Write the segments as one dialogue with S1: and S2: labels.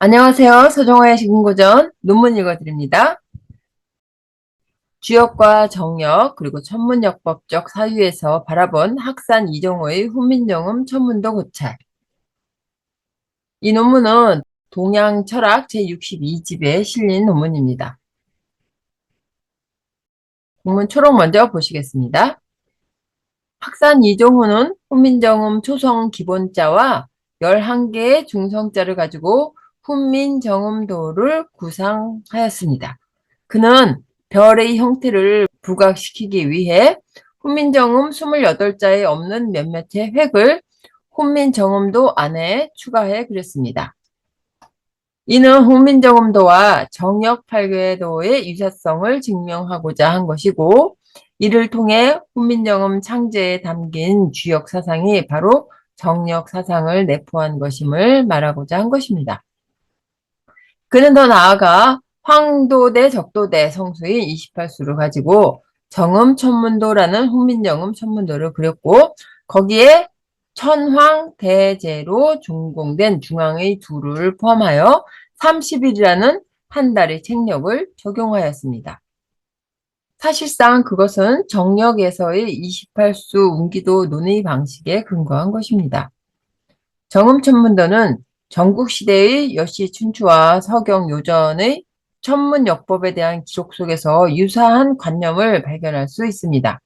S1: 안녕하세요. 서정화의 식인고전 논문 읽어드립니다. 주역과 정역 그리고 천문역법적 사유에서 바라본 학산 이종호의 훈민정음 천문도 고찰. 이 논문은 동양철학 제62집에 실린 논문입니다. 본문 초록 먼저 보시겠습니다. 학산 이종호는 훈민정음 초성 기본자와 11개의 중성자를 가지고 훈민정음도를 구상하였습니다. 그는 별의 형태를 부각시키기 위해 훈민정음 28자에 없는 몇몇의 획을 훈민정음도 안에 추가해 그렸습니다. 이는 훈민정음도와 정역팔궤도의 유사성을 증명하고자 한 것이고, 이를 통해 훈민정음 창제에 담긴 주역사상이 바로 정역사상을 내포한 것임을 말하고자 한 것입니다. 그는 더 나아가 황도대, 적도대 성수인 28수를 가지고 정음천문도라는 훈민정음 천문도를 그렸고, 거기에 천황대제로 준공된 중앙의 두를 포함하여 30일이라는 한 달의 책력을 적용하였습니다. 사실상 그것은 정역에서의 28수 운기도 논의 방식에 근거한 것입니다. 정음천문도는 전국시대의 여시 춘추와 서경 요전의 천문역법에 대한 기록 속에서 유사한 관념을 발견할 수 있습니다.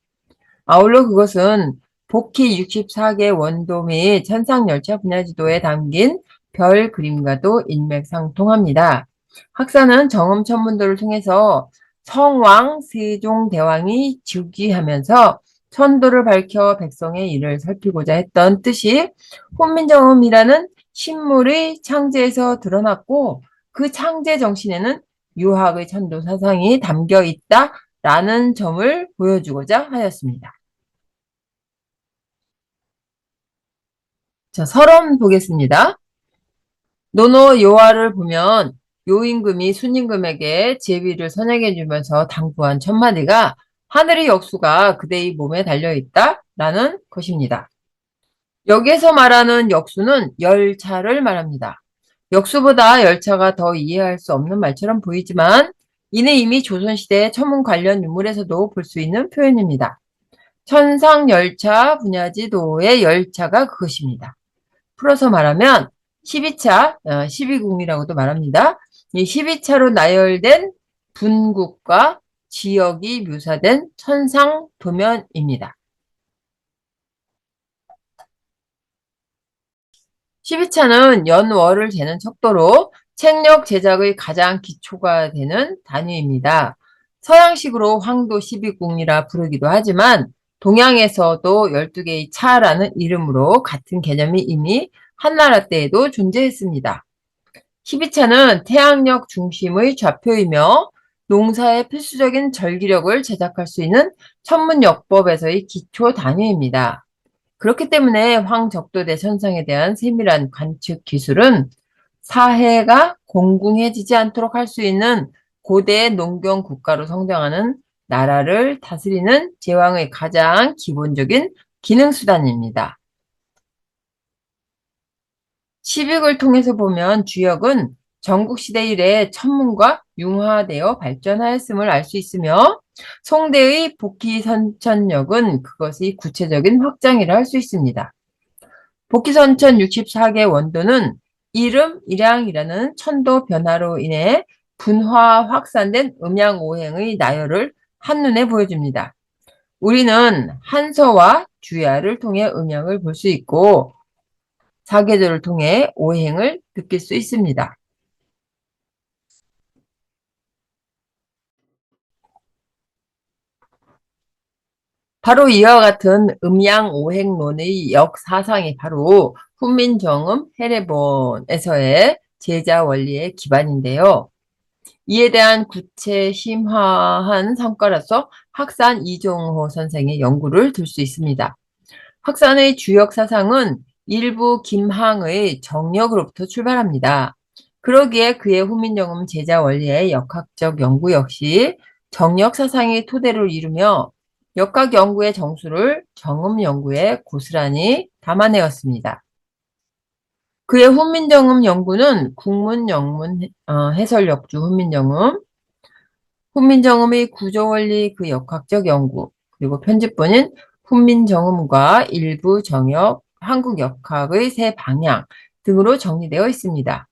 S1: 아울러 그것은 복희 64개 원도 및 천상열차 분야지도에 담긴 별 그림과도 일맥상통합니다. 학사는 정음천문도를 통해서 성왕 세종대왕이 즉위하면서 천도를 밝혀 백성의 일을 살피고자 했던 뜻이 훈민정음이라는 신물의 창제에서 드러났고, 그 창제 정신에는 유학의 천도 사상이 담겨 있다라는 점을 보여주고자 하였습니다. 자, 서론 보겠습니다. 노노 요하를 보면 요임금이 순임금에게 제위를 선행해주면서 당부한 첫마디가 하늘의 역수가 그대의 몸에 달려있다 라는 것입니다. 여기에서 말하는 역수는 열차를 말합니다. 역수보다 열차가 더 이해할 수 없는 말처럼 보이지만 이는 이미 조선시대 천문 관련 유물에서도 볼 수 있는 표현입니다. 천상열차 분야지도의 열차가 그것입니다. 풀어서 말하면 12차, 12궁이라고도 말합니다. 이 12차로 나열된 분국과 지역이 묘사된 천상 도면입니다. 12차는 연월을 재는 척도로 책력 제작의 가장 기초가 되는 단위입니다. 서양식으로 황도 12궁이라 부르기도 하지만 동양에서도 12개의 차라는 이름으로 같은 개념이 이미 한나라 때에도 존재했습니다. 12차는 태양력 중심의 좌표이며 농사의 필수적인 절기력을 제작할 수 있는 천문역법에서의 기초 단위입니다. 그렇기 때문에 황적도대 천상에 대한 세밀한 관측 기술은 사해가 공궁해지지 않도록 할 수 있는 고대 농경 국가로 성장하는 나라를 다스리는 제왕의 가장 기본적인 기능수단입니다. 시빅을 통해서 보면 주역은 전국시대 이래 천문과 융화되어 발전하였음을 알 수 있으며, 송대의 복희선천역은 그것의 구체적인 확장이라 할 수 있습니다. 복희선천 64개 원도는 이름, 일양이라는 천도 변화로 인해 분화 확산된 음양오행의 나열을 한눈에 보여줍니다. 우리는 한서와 주야를 통해 음양을 볼 수 있고 사계절을 통해 오행을 느낄 수 있습니다. 바로 이와 같은 음양오행론의 역사상이 바로 훈민정음 해례본에서의 제자 원리의 기반인데요. 이에 대한 구체심화한 성과로서 학산 이종호 선생의 연구를 들 수 있습니다. 학산의 주역 사상은 일부 김항의 정력으로부터 출발합니다. 그러기에 그의 훈민정음 제자 원리의 역학적 연구 역시 정력 사상이 토대를 이루며 역학 연구의 정수를 정음 연구에 고스란히 담아내었습니다. 그의 훈민정음 연구는 국문영문 해설역주 훈민정음, 훈민정음의 구조원리 그 역학적 연구, 그리고 편집본인 훈민정음과 일부 정역, 한국역학의 세 방향 등으로 정리되어 있습니다.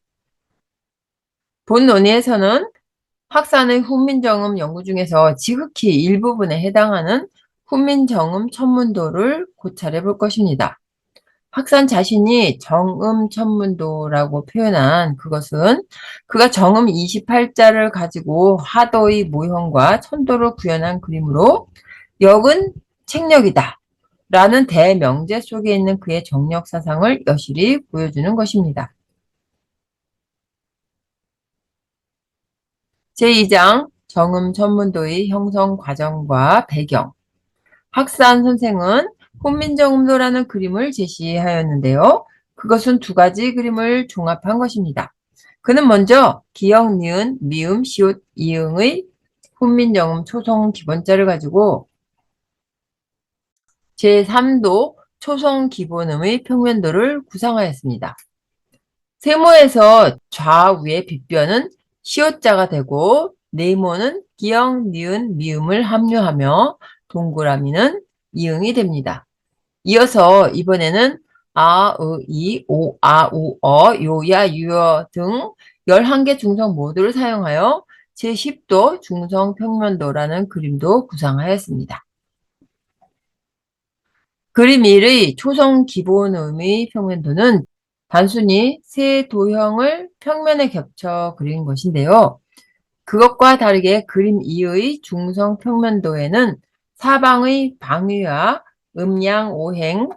S1: 본 논의에서는 학산의 훈민정음 연구 중에서 지극히 일부분에 해당하는 훈민정음 천문도를 고찰해 볼 것입니다. 학산 자신이 정음천문도라고 표현한 그것은 그가 정음 28자를 가지고 화도의 모형과 천도를 구현한 그림으로 역은 책력이다 라는 대명제 속에 있는 그의 정력 사상을 여실히 보여주는 것입니다. 제2장 정음천문도의 형성 과정과 배경. 학산 선생은 훈민정음도라는 그림을 제시하였는데요. 그것은 두 가지 그림을 종합한 것입니다. 그는 먼저 기역, 니은, 미음, 시옷, 이응의 훈민정음 초성 기본자를 가지고 제3도 초성 기본음의 평면도를 구상하였습니다. 세모에서 좌우의 빗변은 시옷자가 되고 네모는 기역, 니은, 미음을 합류하며 동그라미는 이응이 됩니다. 이어서 이번에는 아, 으, 이, 오, 아, 우, 어, 요, 야, 유어 등 11개 중성 모두를 사용하여 제10도 중성평면도라는 그림도 구상하였습니다. 그림 1의 초성 기본음의 평면도는 단순히 세 도형을 평면에 겹쳐 그린 것인데요. 그것과 다르게 그림 2의 중성 평면도에는 사방의 방위와 음양 오행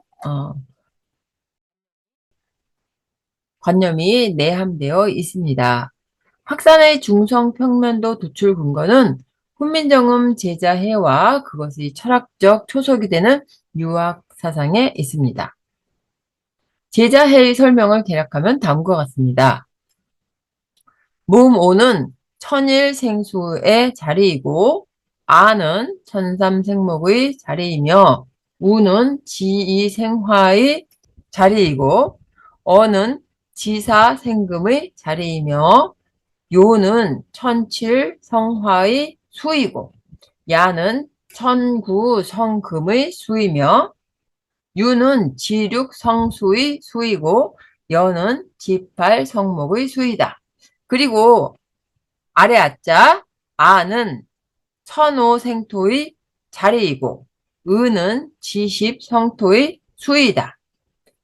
S1: 관념이 내함되어 있습니다. 학산의 중성 평면도 도출 근거는 훈민정음 제자해와 그것의 철학적 초석이 되는 유학 사상에 있습니다. 제자해의 설명을 개략하면 다음과 같습니다. 모음 5는 천일생수의 자리이고 아는 천삼생목의 자리이며 우는 지이생화의 자리이고 어는 지사생금의 자리이며 요는 천칠성화의 수이고 야는 천구성금의 수이며 유는 지륙성수의 수이고 여는 지팔성목의 수이다. 그리고 아래 아자 아는 천오생토의 자리이고 의는 지십성토의 수이다.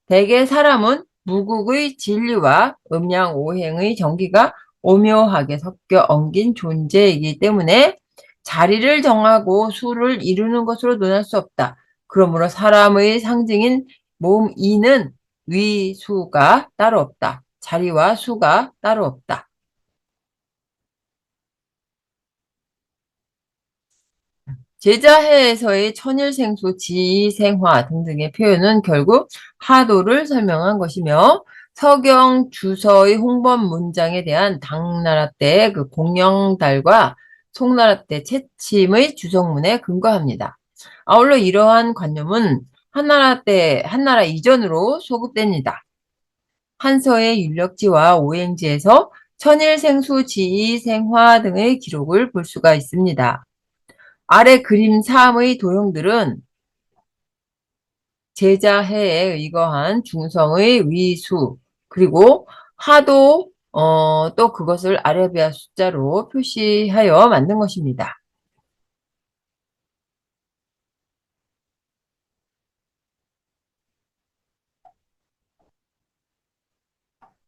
S1: 대개 사람은 무국의 진리와 음양오행의 정기가 오묘하게 섞여 엉긴 존재이기 때문에 자리를 정하고 수를 이루는 것으로 논할 수 없다. 그러므로 사람의 상징인 모음 이는 위수가 따로 없다. 자리와 수가 따로 없다. 제자해에서의 천일생수, 지생화 등등의 표현은 결국 하도를 설명한 것이며 서경 주서의 홍범 문장에 대한 당나라 때의 그 공영달과 송나라 때 채침의 주석문에 근거합니다. 아울러 이러한 관념은 한나라 이전으로 소급됩니다. 한서의 윤력지와 오행지에서 천일생수, 지생화 등의 기록을 볼 수가 있습니다. 아래 그림 3의 도형들은 제자해에 의거한 중성의 위수 그리고 하도 또 그것을 아라비아 숫자로 표시하여 만든 것입니다.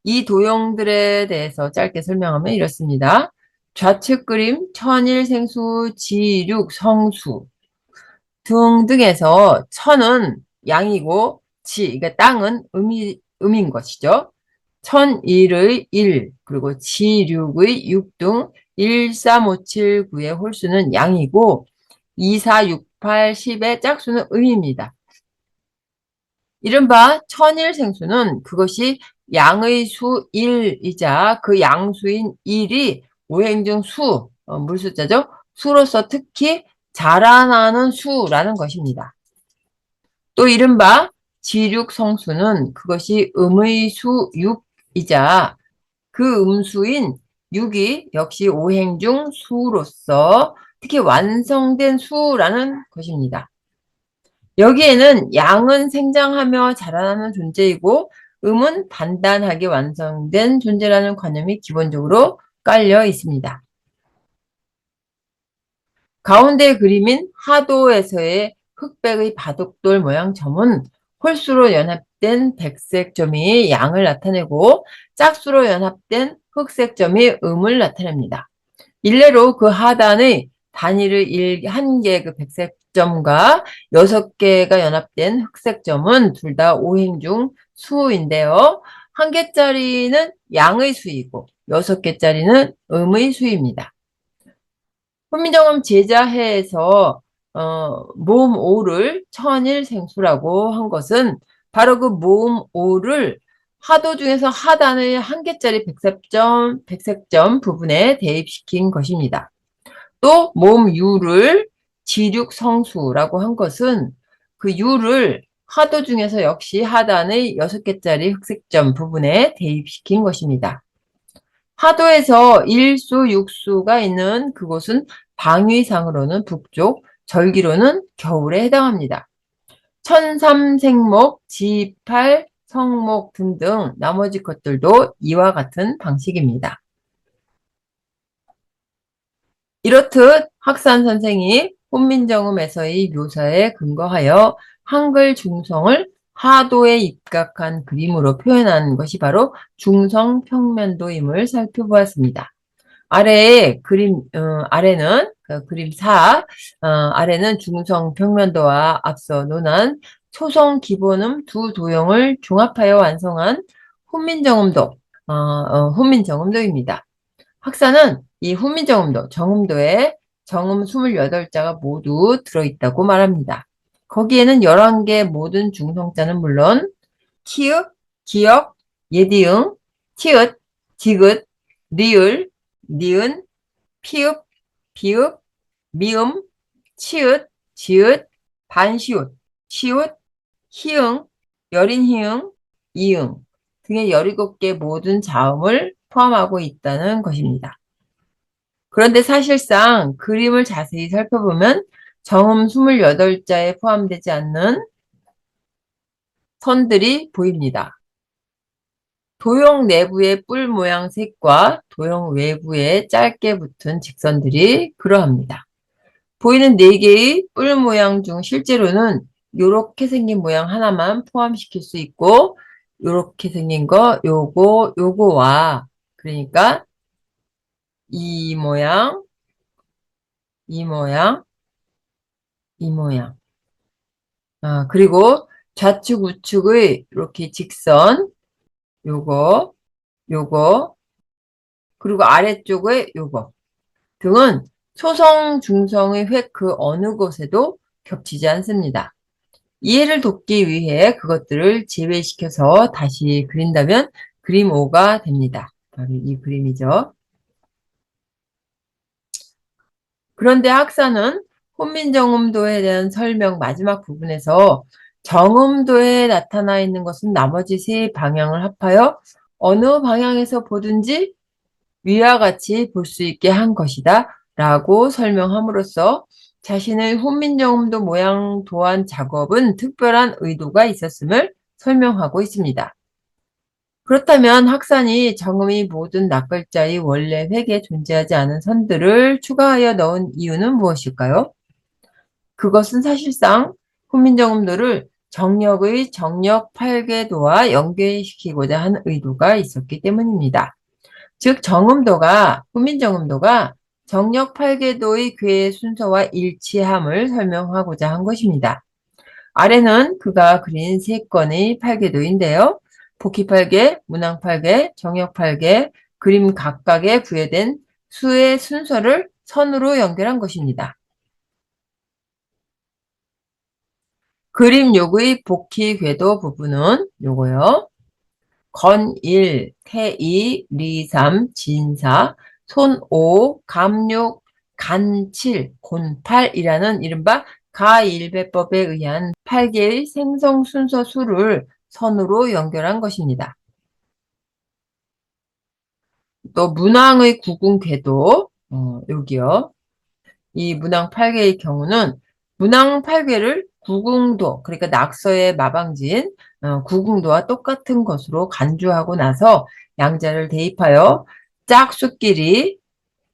S1: 이 도형들에 대해서 짧게 설명하면 이렇습니다. 좌측 그림 천일생수, 지륙, 성수 등등에서 천은 양이고 그러니까 땅은 음인 것이죠. 천일의 1, 그리고 지육의 6 등 1, 3, 5, 7, 9의 홀수는 양이고 2, 4, 6, 8, 10의 짝수는 음입니다. 이른바 천일생수는 그것이 양의 수 1이자 그 양수인 1이 오행중 수, 물숫자죠. 수로서 특히 자라나는 수라는 것입니다. 또 이른바 지륙성수는 그것이 음의 수 이자 그 음수인 6이 역시 오행 중 수로서 특히 완성된 수라는 것입니다. 여기에는 양은 생장하며 자라나는 존재이고 음은 단단하게 완성된 존재라는 관념이 기본적으로 깔려 있습니다. 가운데 그림인 하도에서의 흑백의 바둑돌 모양 점은 홀수로 연합된 백색 점이 양을 나타내고 짝수로 연합된 흑색 점이 음을 나타냅니다. 일례로 그 하단의 단위를 1개 그 백색 점과 6개가 연합된 흑색 점은 둘 다 오행 중 수인데요. 1개짜리는 양의 수이고 6개짜리는 음의 수입니다. 훈민정음 제자해에서 모음 5를 천일생수라고 한 것은 바로 그 모음 5를 하도 중에서 하단의 1개짜리 백색점 부분에 대입시킨 것입니다. 또 모음 유를 지륙성수라고 한 것은 그 유를 하도 중에서 역시 하단의 6개짜리 흑색점 부분에 대입시킨 것입니다. 하도에서 일수, 육수가 있는 그곳은 방위상으로는 북쪽, 절기로는 겨울에 해당합니다. 천삼생목, 지팔, 성목 등등 나머지 것들도 이와 같은 방식입니다. 이렇듯 학산 선생이 훈민정음에서의 묘사에 근거하여 한글 중성을 하도에 입각한 그림으로 표현한 것이 바로 중성평면도임을 살펴보았습니다. 아래의 아래는 그림 4, 아래는 중성평면도와 앞서 논한 초성 기본음 두 도형을 종합하여 완성한 훈민정음도입니다. 학사는 이 훈민정음도, 정음도에 정음 28자가 모두 들어있다고 말합니다. 거기에는 11개 모든 중성자는 물론 키읔, 기역, 예디응, 티읕, 디귿, 리을, 니은, 피읍, 비읍, 미음, 치읓, 지읒, 반시읒, 시읒, 히응, 여린 히응, 이응 등의 17개 모든 자음을 포함하고 있다는 것입니다. 그런데 사실상 그림을 자세히 살펴보면 정음 28자에 포함되지 않는 선들이 보입니다. 도형 내부의 뿔 모양 색과 도형 외부에 짧게 붙은 직선들이 그러합니다. 보이는 4개의 뿔 모양 중 실제로는 요렇게 생긴 모양 하나만 포함시킬 수 있고 요렇게 생긴 거 요거와 그러니까 이 모양, 이 모양, 이 모양. 그리고 좌측 우측의 이렇게 직선 요거, 요거, 그리고 아래쪽의 요거 등은 초성, 중성의 획 그 어느 곳에도 겹치지 않습니다. 이해를 돕기 위해 그것들을 제외시켜서 다시 그린다면 그림 5가 됩니다. 바로 이 그림이죠. 그런데 학사는 혼민정음도에 대한 설명 마지막 부분에서 정음도에 나타나 있는 것은 나머지 세 방향을 합하여 어느 방향에서 보든지 위와 같이 볼 수 있게 한 것이다 라고 설명함으로써 자신의 훈민정음도 모양 도안 작업은 특별한 의도가 있었음을 설명하고 있습니다. 그렇다면 학산이 정음이 모든 낱글자의 원래 획에 존재하지 않은 선들을 추가하여 넣은 이유는 무엇일까요? 그것은 사실상 훈민정음도를 정력의 정력 8궤도와 연계시키고자 한 의도가 있었기 때문입니다. 즉 훈민정음도가 정력 8궤도의 궤의 순서와 일치함을 설명하고자 한 것입니다. 아래는 그가 그린 3건의 8궤도인데요. 복희 8개, 문항 8개, 정역 8개, 그림 각각에 부여된 수의 순서를 선으로 연결한 것입니다. 그림 6의 복희 궤도 부분은 요거요. 건 1, 태 2, 리 3, 진 4, 손 5, 감 6, 간 7, 곤 8이라는 이른바 가일배법에 의한 8개의 생성 순서 수를 선으로 연결한 것입니다. 또 문왕의 구궁 궤도, 여기요. 이 문왕 8괴의 경우는 문왕 8괴를 구궁도, 그러니까 낙서의 마방지인 구궁도와 똑같은 것으로 간주하고 나서 양자를 대입하여 짝수끼리,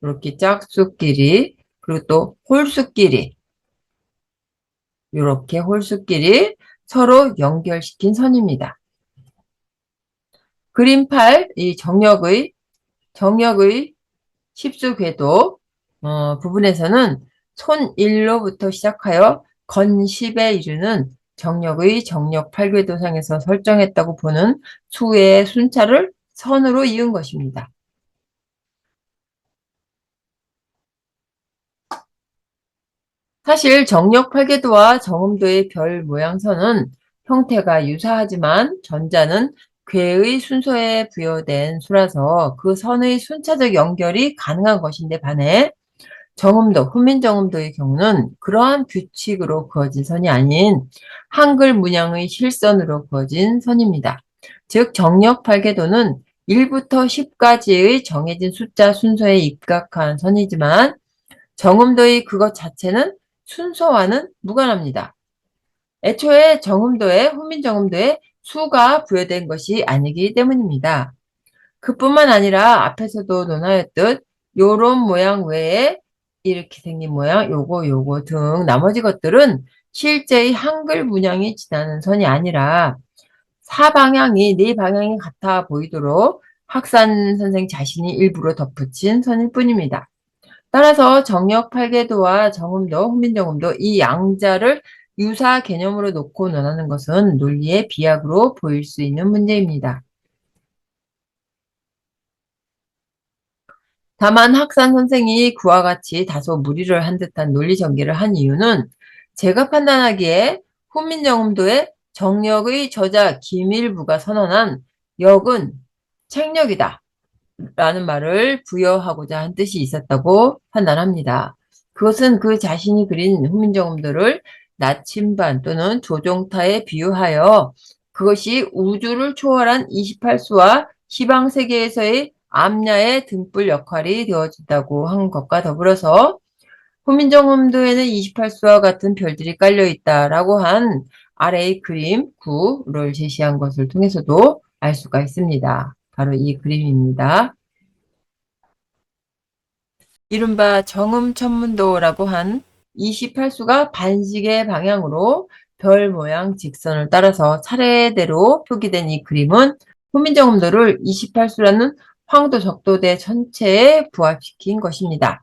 S1: 이렇게 짝수끼리, 그리고 또 홀수끼리, 이렇게 홀수끼리 서로 연결시킨 선입니다. 그림 8, 이 정역의 십수 궤도 부분에서는 손 1로부터 시작하여 건 10에 이르는 정역의 정역 8궤도상에서 설정했다고 보는 수의 순차를 선으로 이은 것입니다. 사실 정역 8궤도와 정음도의 별 모양선은 형태가 유사하지만 전자는 궤의 순서에 부여된 수라서 그 선의 순차적 연결이 가능한 것인데 반해 정음도, 훈민정음도의 경우는 그러한 규칙으로 그어진 선이 아닌 한글 문양의 실선으로 그어진 선입니다. 즉 정역 8궤도는 1부터 10까지의 정해진 숫자 순서에 입각한 선이지만 정음도의 그것 자체는 순서와는 무관합니다. 애초에 정음도에 훈민정음도에 수가 부여된 것이 아니기 때문입니다. 그뿐만 아니라 앞에서도 논하였듯 요런 모양 외에 이렇게 생긴 모양, 요거 등 나머지 것들은 실제의 한글 문양이 지나는 선이 아니라 네 방향이 같아 보이도록 학산 선생 자신이 일부러 덧붙인 선일 뿐입니다. 따라서 정역 8궤도와 정음도, 훈민정음도 이 양자를 유사 개념으로 놓고 논하는 것은 논리의 비약으로 보일 수 있는 문제입니다. 다만 학산 선생이 그와 같이 다소 무리를 한 듯한 논리 전개를 한 이유는 제가 판단하기에 훈민정음도의 정역의 저자 김일부가 선언한 역은 책력이다 라는 말을 부여하고자 한 뜻이 있었다고 판단합니다. 그것은 그 자신이 그린 훈민정음도를 나침반 또는 조종타에 비유하여 그것이 우주를 초월한 28수와 시방세계에서의 암야의 등불 역할이 되어진다고 한 것과 더불어서 훈민정음도에는 28수와 같은 별들이 깔려있다라고 한 아래의 그림 9를 제시한 것을 통해서도 알 수가 있습니다. 바로 이 그림입니다. 이른바 정음천문도라고 한 28수가 반시계 방향으로 별 모양 직선을 따라서 차례대로 표기된 이 그림은 훈민정음도를 28수라는 황도 적도대 전체에 부합시킨 것입니다.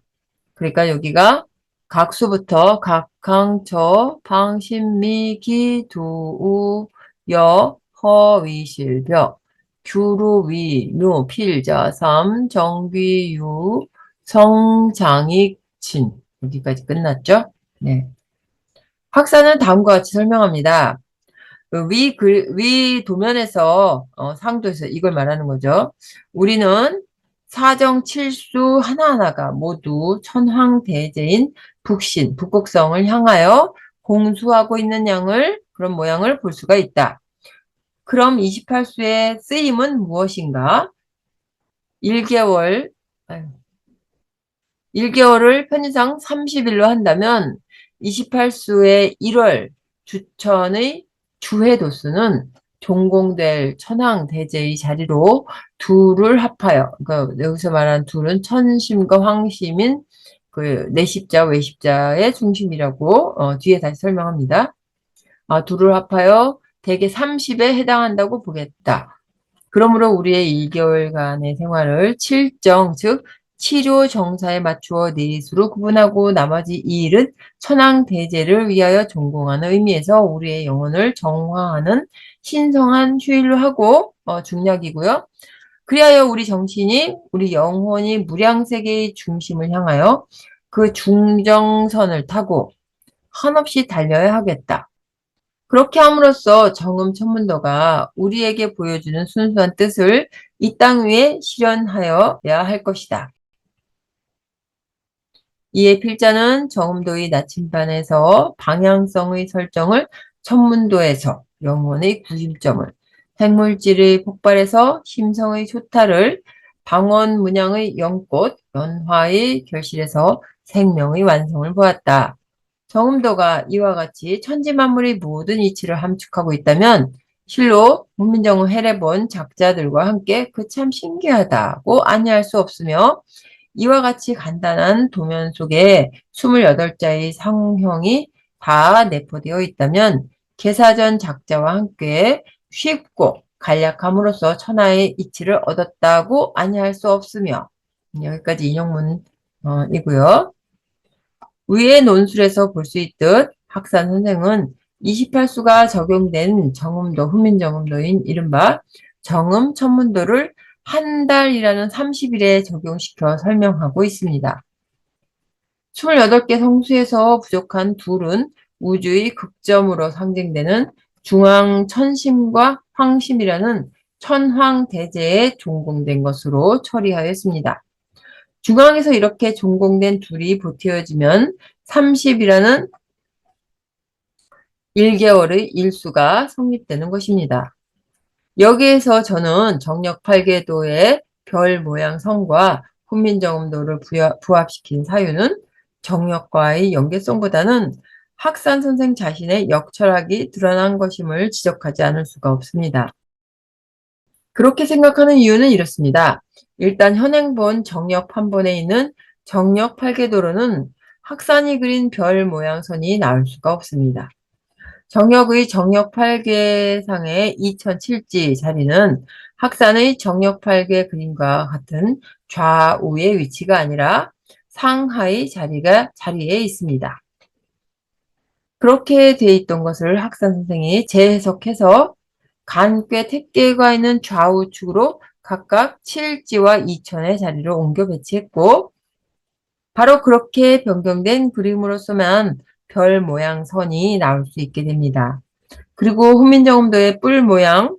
S1: 그러니까 여기가 각수부터 각항처 방신미 기두우 여 허위실벽 규루위묘 필자삼 정귀유 성장익친 여기까지 끝났죠? 네. 학사는 다음과 같이 설명합니다. 위 도면에서 상도에서 이걸 말하는 거죠. 우리는 사정 칠수 하나하나가 모두 천황대제인 북곡성을 향하여 공수하고 있는 그런 모양을 볼 수가 있다. 그럼 28수의 쓰임은 무엇인가? 1개월, 1개월을 편의상 30일로 한다면 28수의 1월 주천의 주해 도수는 종공될 천황 대제의 자리로 둘을 합하여, 그러니까 여기서 말하는 둘은 천심과 황심인 그 내십자, 외십자의 중심이라고 뒤에 다시 설명합니다. 둘을 합하여 대개 30에 해당한다고 보겠다. 그러므로 우리의 1개월간의 생활을 칠정, 즉 치료 정사에 맞추어 네수로 구분하고 나머지 2일은 천황대제를 위하여 전공하는 의미에서 우리의 영혼을 정화하는 신성한 휴일로 하고 중략이고요. 그리하여 우리 영혼이 무량세계의 중심을 향하여 그 중정선을 타고 한없이 달려야 하겠다. 그렇게 함으로써 정음천문도가 우리에게 보여주는 순수한 뜻을 이 땅 위에 실현하여야 할 것이다. 이에 필자는 정음도의 나침반에서 방향성의 설정을 천문도에서 영혼의 구심점을 핵물질의 폭발에서 심성의 초타를 방언 문양의 연꽃, 연화의 결실에서 생명의 완성을 보았다. 정음도가 이와 같이 천지만물의 모든 이치를 함축하고 있다면 실로 문민정음 해례본 작자들과 함께 그 참 신기하다고 아니할 수 없으며 이와 같이 간단한 도면 속에 28자의 상형이 다 내포되어 있다면 계사전 작자와 함께 쉽고 간략함으로써 천하의 이치를 얻었다고 아니할 수 없으며 여기까지 인용문이고요. 위의 논술에서 볼 수 있듯 학산 선생은 28수가 적용된 정음도, 훈민정음도인 이른바 정음 천문도를 한 달이라는 30일에 적용시켜 설명하고 있습니다. 28개 성수에서 부족한 둘은 우주의 극점으로 상징되는 중앙 천심과 황심이라는 천황대제에 종공된 것으로 처리하였습니다. 중앙에서 이렇게 종공된 둘이 보태어지면 30이라는 1개월의 일수가 성립되는 것입니다. 여기에서 저는 정력 8계도의 별 모양 성과 훈민정음도를 부합시킨 사유는 정력과의 연계성보다는 학산 선생 자신의 역철학이 드러난 것임을 지적하지 않을 수가 없습니다. 그렇게 생각하는 이유는 이렇습니다. 일단 현행본 정력 판본에 있는 정력 8계도로는 학산이 그린 별 모양선이 나올 수가 없습니다. 정역의 정역 8계상의 2007지 자리는 학산의 정역 8계 그림과 같은 좌우의 위치가 아니라 상하의 자리에 있습니다. 그렇게 돼 있던 것을 학산 선생이 재해석해서 간꽤 택계가 있는 좌우축으로 각각 7지와 2000의 자리를 옮겨 배치했고 바로 그렇게 변경된 그림으로서만 별 모양 선이 나올 수 있게 됩니다. 그리고 훈민정음도의 뿔 모양,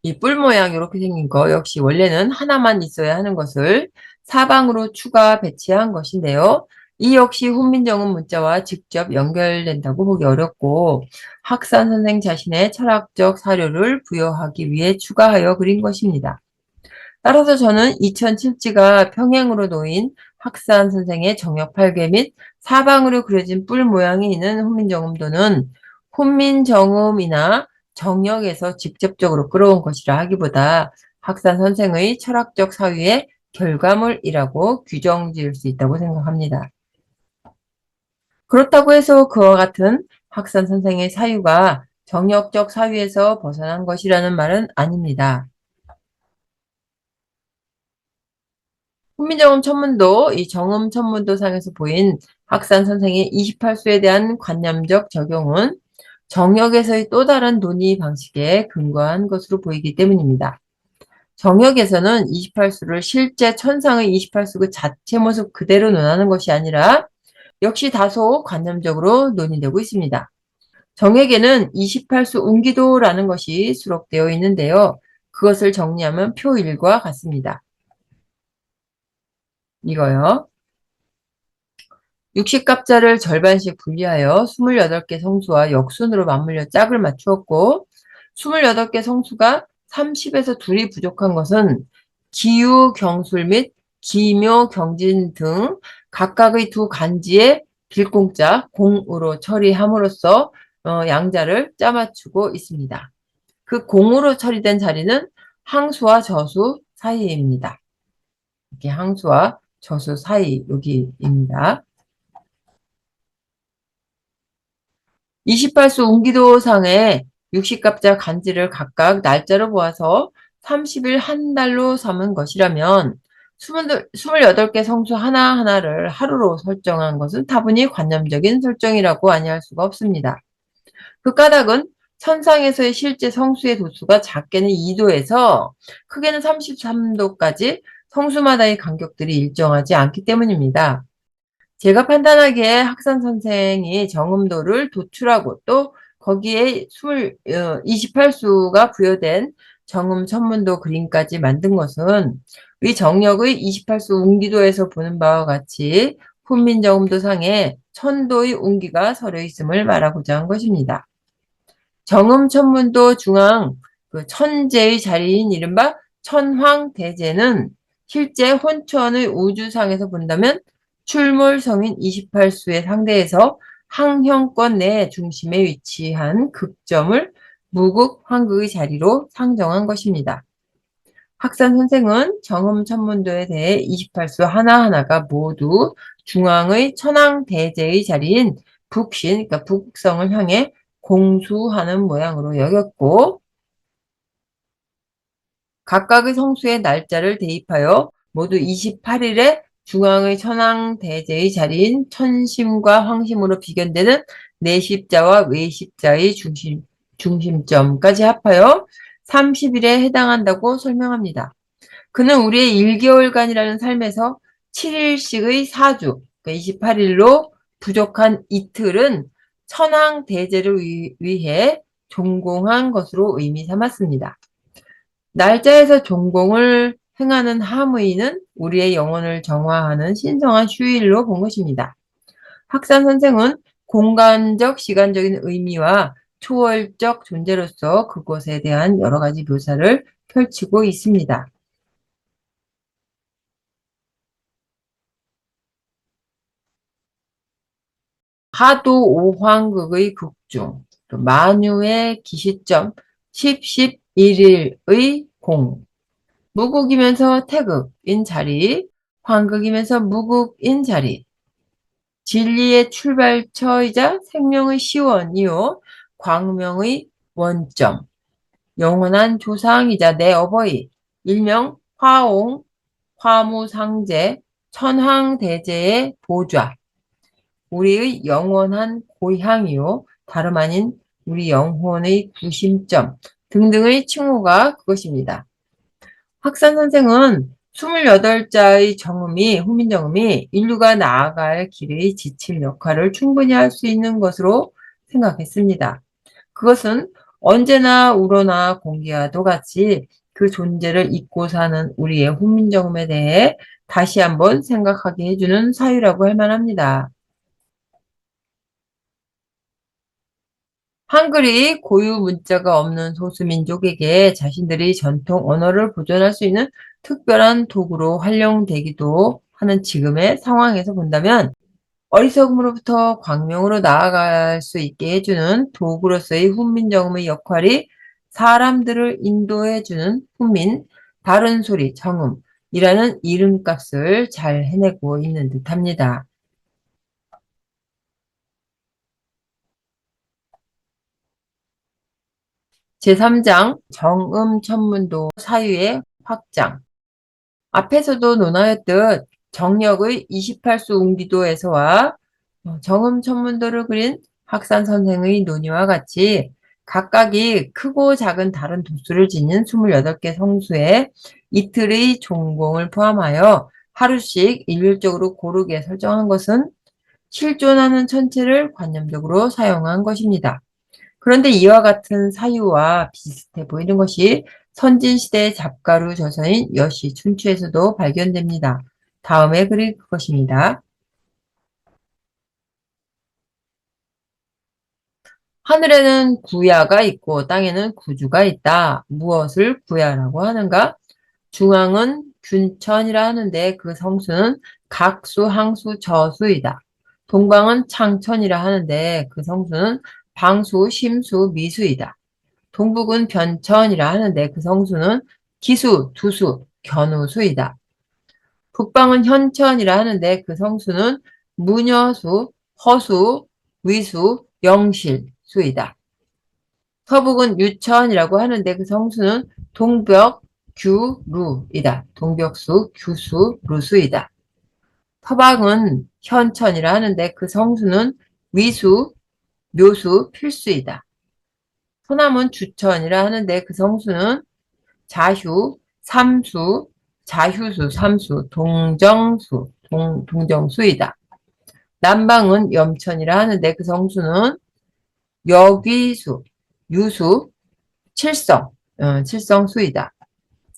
S1: 이 뿔 모양 이렇게 생긴 거 역시 원래는 하나만 있어야 하는 것을 사방으로 추가 배치한 것인데요. 이 역시 훈민정음 문자와 직접 연결된다고 보기 어렵고 학산 선생 자신의 철학적 사료를 부여하기 위해 추가하여 그린 것입니다. 따라서 저는 2007지가 평행으로 놓인 학산 선생의 정역 8개 및 사방으로 그려진 뿔 모양이 있는 훈민정음도는 훈민정음이나 정역에서 직접적으로 끌어온 것이라 하기보다 학산 선생의 철학적 사유의 결과물이라고 규정 지을 수 있다고 생각합니다. 그렇다고 해서 그와 같은 학산 선생의 사유가 정역적 사유에서 벗어난 것이라는 말은 아닙니다. 훈민정음 천문도, 이 정음 천문도상에서 보인 학산 선생의 28수에 대한 관념적 적용은 정역에서의 또 다른 논의 방식에 근거한 것으로 보이기 때문입니다. 정역에서는 28수를 실제 천상의 28수 그 자체 모습 그대로 논하는 것이 아니라 역시 다소 관념적으로 논의되고 있습니다. 정액에는 28수 운기도라는 것이 수록되어 있는데요. 그것을 정리하면 표 1과 같습니다. 이거요. 60갑자를 절반씩 분리하여 28개 성수와 역순으로 맞물려 짝을 맞추었고 28개 성수가 30에서 둘이 부족한 것은 기유, 경술 및 기묘, 경진 등 각각의 두 간지의 빌공자, 공으로 처리함으로써 양자를 짜맞추고 있습니다. 그 공으로 처리된 자리는 항수와 저수 사이입니다. 이렇게 항수와 저수 사이 여기입니다. 28수 운기도상의 60갑자 간지를 각각 날짜로 보아서 30일 한 달로 삼은 것이라면 28개 성수 하나하나를 하루로 설정한 것은 다분히 관념적인 설정이라고 아니할 수가 없습니다. 그 까닭은 천상에서의 실제 성수의 도수가 작게는 2도에서 크게는 33도까지 성수마다의 간격들이 일정하지 않기 때문입니다. 제가 판단하기에 학산 선생이 정음도를 도출하고 또 거기에 28수가 부여된 정음 천문도 그림까지 만든 것은 위 정력의 28수 운기도에서 보는 바와 같이 훈민정음도상에 천도의 운기가 서려 있음을 말하고자 한 것입니다. 정음천문도 중앙 그 천재의 자리인 이른바 천황대제는 실제 혼천의 우주상에서 본다면 출몰성인 28수의 상대에서 항형권 내 중심에 위치한 극점을 무극 황극의 자리로 상정한 것입니다. 학산 선생은 정음천문도에 대해 28수 하나하나가 모두 중앙의 천황대제의 자리인 북신, 그러니까 북극성을 향해 공수하는 모양으로 여겼고, 각각의 성수의 날짜를 대입하여 모두 28일에 중앙의 천황대제의 자리인 천심과 황심으로 비견되는 내십자와 외십자의 중심점까지 합하여 30일에 해당한다고 설명합니다. 그는 우리의 1개월간이라는 삶에서 7일씩의 4주, 그러니까 28일로 부족한 이틀은 천황대제를 위해 종공한 것으로 의미 삼았습니다. 날짜에서 종공을 행하는 하무이는 우리의 영혼을 정화하는 신성한 휴일로 본 것입니다. 학산 선생은 공간적, 시간적인 의미와 초월적 존재로서 그것에 대한 여러 가지 묘사를 펼치고 있습니다. 하도 오황극의 극중, 만유의 기시점 11일의 공, 무극이면서 태극인 자리, 황극이면서 무극인 자리, 진리의 출발처이자 생명의 시원이요, 광명의 원점, 영원한 조상이자 내 어버이, 일명 화옹, 화무상제, 천황대제의 보좌, 우리의 영원한 고향이요, 다름 아닌 우리 영혼의 구심점 등등의 칭호가 그것입니다. 학산 선생은 28자의 정음이, 훈민정음이 인류가 나아갈 길의 지칠 역할을 충분히 할 수 있는 것으로 생각했습니다. 그것은 언제나 우러나 공기와도 같이 그 존재를 잊고 사는 우리의 훈민정음에 대해 다시 한번 생각하게 해주는 사유라고 할 만합니다. 한글이 고유 문자가 없는 소수민족에게 자신들의 전통 언어를 보존할 수 있는 특별한 도구로 활용되기도 하는 지금의 상황에서 본다면 어리석음으로부터 광명으로 나아갈 수 있게 해주는 도구로서의 훈민정음의 역할이 사람들을 인도해주는 훈민, 다른 소리, 정음이라는 이름값을 잘 해내고 있는 듯합니다. 제3장 정음천문도 사유의 확장. 앞에서도 논하였듯 정력의 28수 웅비도에서와 정음천문도를 그린 학산 선생의 논의와 같이 각각이 크고 작은 다른 도수를 지닌 28개 성수에 이틀의 종공을 포함하여 하루씩 일률적으로 고르게 설정한 것은 실존하는 천체를 관념적으로 사용한 것입니다. 그런데 이와 같은 사유와 비슷해 보이는 것이 선진시대의 잡가루 저서인 여시 춘추에서도 발견됩니다. 다음에 그릴 것입니다. 하늘에는 구야가 있고 땅에는 구주가 있다. 무엇을 구야라고 하는가? 중앙은 균천이라 하는데 그 성수는 각수, 항수, 저수이다. 동방은 창천이라 하는데 그 성수는 방수, 심수, 미수이다. 동북은 변천이라 하는데 그 성수는 기수, 두수, 견우수이다. 북방은 현천이라 하는데 그 성수는 무녀수, 허수, 위수, 영실수이다. 서북은 유천이라고 하는데 그 성수는 동벽, 규, 루이다. 동벽수, 규수, 루수이다. 서방은 현천이라 하는데 그 성수는 위수, 묘수, 필수이다. 서남은 주천이라 하는데 그 성수는 자휴, 삼수, 자휴수, 삼수, 동정수, 동정수이다. 남방은 염천이라 하는데 그 성수는 여귀수, 유수, 칠성, 칠성수이다.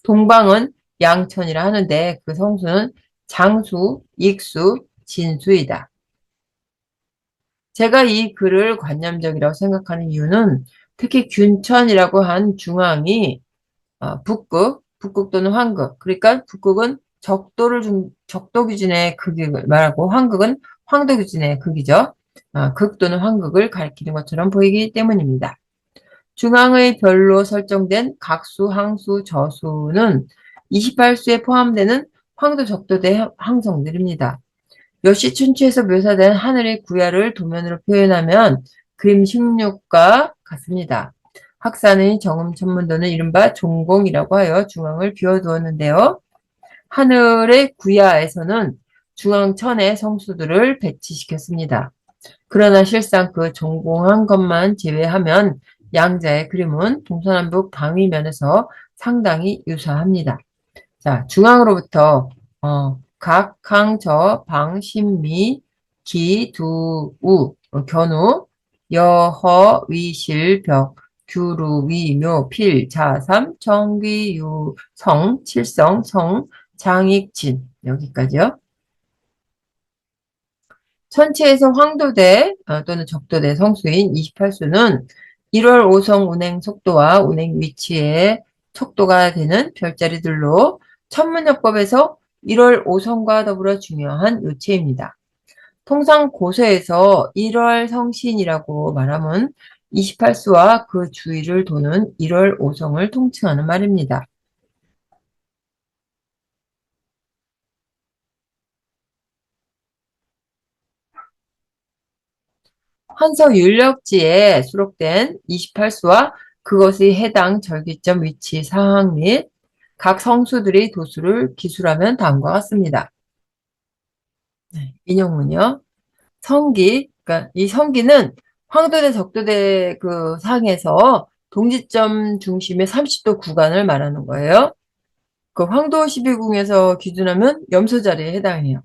S1: 동방은 양천이라 하는데 그 성수는 장수, 익수, 진수이다. 제가 이 글을 관념적이라고 생각하는 이유는 특히 균천이라고 한 중앙이 북극 또는 환극. 그러니까 북극은 적도 기준의 극을 말하고 환극은 황도 기준의 극이죠. 극 또는 환극을 가리키는 것처럼 보이기 때문입니다. 중앙의 별로 설정된 각수, 항수, 저수는 28수에 포함되는 황도 적도대 항성들입니다. 여시춘추에서 묘사된 하늘의 구야를 도면으로 표현하면 그림 16과 같습니다. 학사의 정음천문도는 이른바 종공이라고 하여 중앙을 비워두었는데요. 하늘의 구야에서는 중앙천에 성수들을 배치시켰습니다. 그러나 실상 그 종공한 것만 제외하면 양자의 그림은 동서남북 방위면에서 상당히 유사합니다. 자, 중앙으로부터 각, 강, 저, 방, 신미, 기, 두, 우, 견우, 여, 허, 위, 실, 벽, 규루, 위, 묘, 필, 자, 삼, 정기, 유, 성, 칠성, 성, 장익, 진 여기까지요. 천체에서 황도대 또는 적도대 성수인 28수는 1월 5성 운행 속도와 운행 위치에 척도가 되는 별자리들로 천문역법에서 1월 5성과 더불어 중요한 요체입니다. 통상 고서에서 1월 성신이라고 말하면 28수와 그 주위를 도는 1월 5성을 통칭하는 말입니다. 환서 윤력지에 수록된 28수와 그것의 해당 절기점 위치 사항 및 각 성수들의 도수를 기술하면 다음과 같습니다. 인용문요. 성기, 그러니까 이 성기는 황도대 적도대 그 상에서 동지점 중심의 30도 구간을 말하는 거예요. 그 황도 12궁에서 기준하면 염소자리에 해당해요.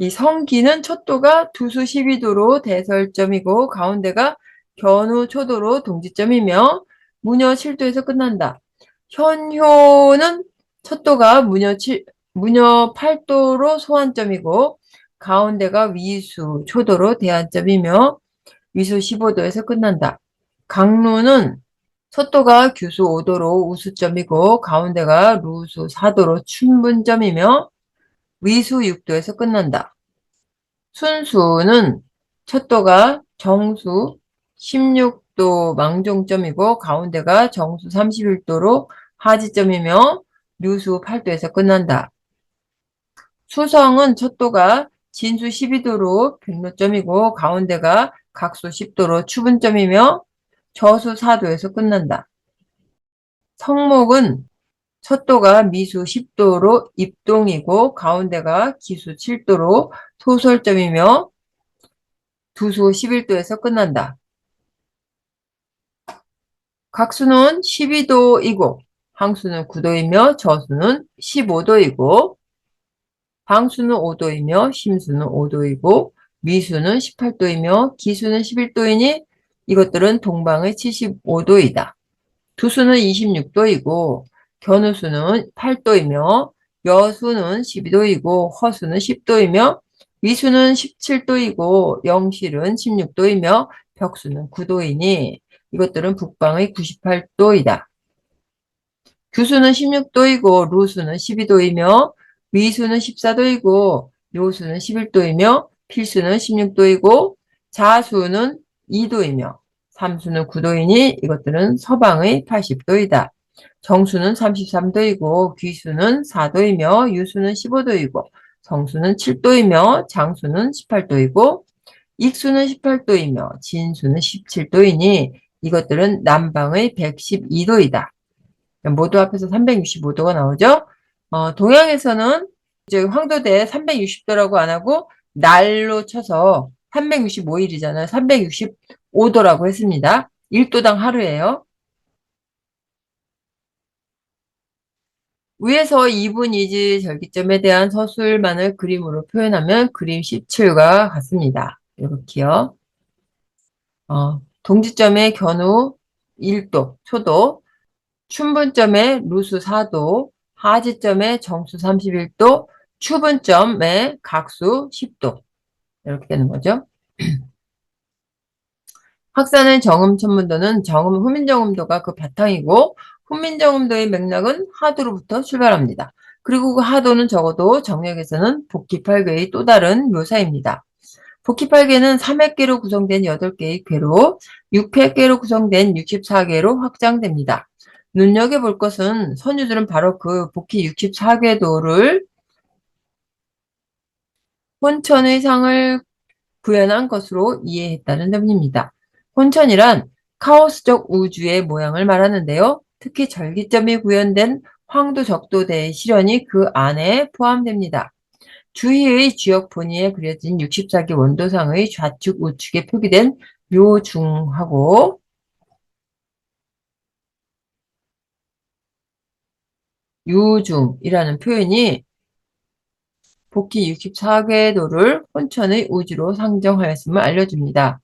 S1: 이 성기는 척도가 두수 12도로 대설점이고 가운데가 견우 초도로 동지점이며 무녀 7도에서 끝난다. 현효는 척도가 무녀 8도로 소환점이고 가운데가 위수 초도로 대한점이며 위수 15도에서 끝난다. 강루는 척도가 규수 5도로 우수점이고 가운데가 루수 4도로 춘분점이며 위수 6도에서 끝난다. 순수는 척도가 정수 16도 망종점이고 가운데가 정수 31도로 하지점이며 류수 8도에서 끝난다. 수성은 척도가 진수 12도로 백로점이고 가운데가 각수 10도로 추분점이며 저수 4도에서 끝난다. 성목은 척도가 미수 10도로 입동이고 가운데가 기수 7도로 소설점이며 두수 11도에서 끝난다. 각수는 12도이고 항수는 9도이며 저수는 15도이고 방수는 5도이며 심수는 5도이고 미수는 18도이며 기수는 11도이니 이것들은 동방의 75도이다. 두수는 26도이고 견우수는 8도이며 여수는 12도이고 허수는 10도이며 위수는 17도이고 영실은 16도이며 벽수는 9도이니 이것들은 북방의 98도이다. 규수는 16도이고 루수는 12도이며 위수는 14도이고 요수는 11도이며 필수는 16도이고 자수는 2도이며 삼수는 9도이니 이것들은 서방의 80도이다. 정수는 33도이고 귀수는 4도이며 유수는 15도이고 성수는 7도이며 장수는 18도이고 익수는 18도이며 진수는 17도이니 이것들은 남방의 112도이다. 모두 합해서 365도가 나오죠. 동양에서는 이제 황도대 360도라고 안 하고 날로 쳐서 365일이잖아요. 365도라고 했습니다. 1도당 하루예요. 위에서 2분 이지 절기점에 대한 서술만을 그림으로 표현하면 그림 17과 같습니다. 이렇게요. 동지점의 견우 1도, 초도, 춘분점의 루수 4도, 하지점의 정수 31도, 추분점의 각수 10도. 이렇게 되는 거죠. 학산의 정음천문도는 정음, 후민정음도가 그 바탕이고 훈민정음도의 맥락은 하도로부터 출발합니다. 그리고 그 하도는 적어도 정역에서는 복귀8궤의 또 다른 묘사입니다. 복귀8궤는 3회궤로 구성된 8개의 궤로 6회궤로 구성된 64궤로 확장됩니다. 눈여겨볼 것은 선유들은 바로 그 복귀 64궤도를 혼천의 상을 구현한 것으로 이해했다는 점입니다. 혼천이란 카오스적 우주의 모양을 말하는데요. 특히 절기점이 구현된 황도적도대의 실현이 그 안에 포함됩니다. 주희의 주역 본위에 그려진 64기 원도상의 좌측 우측에 표기된 묘중하고 유중이라는 표현이 복귀 64궤도를 혼천의 우주로 상정하였음을 알려줍니다.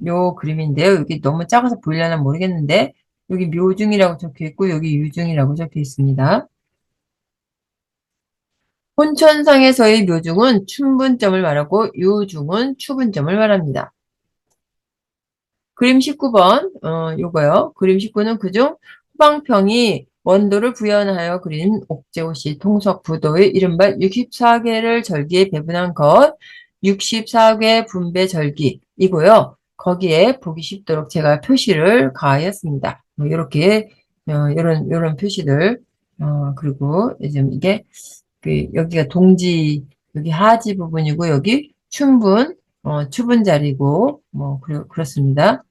S1: 요 그림인데요. 여기 너무 작아서 보이려나 모르겠는데 여기 묘중이라고 적혀 있고 여기 유중이라고 적혀 있습니다. 혼천상에서의 묘중은 춘분점을 말하고 유중은 추분점을 말합니다. 그림 19번 요거요. 그림 19는 그중 후방평이 원도를 구현하여 그린 옥재호씨 통석부도의 이른바 64개를 절기에 배분한 것 64개 분배 절기이고요. 거기에 보기 쉽도록 제가 표시를 가하였습니다. 이렇게 요런 표시들 그리고 지금 이게 여기가 동지 여기 하지 부분이고 여기 춘분 추분 자리고 뭐 그렇습니다.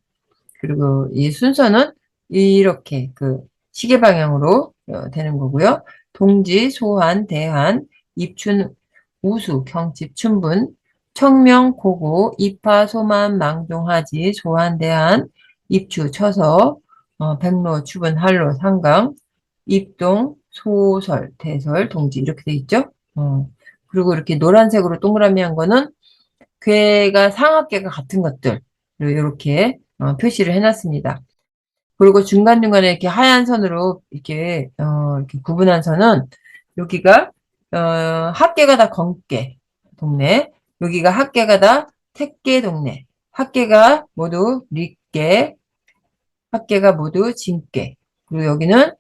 S1: 그리고 이 순서는 이렇게 그 시계 방향으로 되는 거고요. 동지, 소환, 대한, 입춘, 우수, 경칩, 춘분, 청명, 고고, 입하, 소만, 망종하지, 소환, 대한, 입추, 처서, 백로, 추분, 한로, 상강, 입동, 소설, 대설, 동지 이렇게 돼 있죠. 그리고 이렇게 노란색으로 동그라미 한 거는 괴가 상하괴가 같은 것들 이렇게 표시를 해놨습니다. 그리고 중간중간에 이렇게 하얀 선으로 이렇게 구분한 선은 여기가 합계가 다 건계 동네, 여기가 합계가 다 택계 동네, 합계가 모두 릿계, 합계가 모두 진계, 그리고 여기는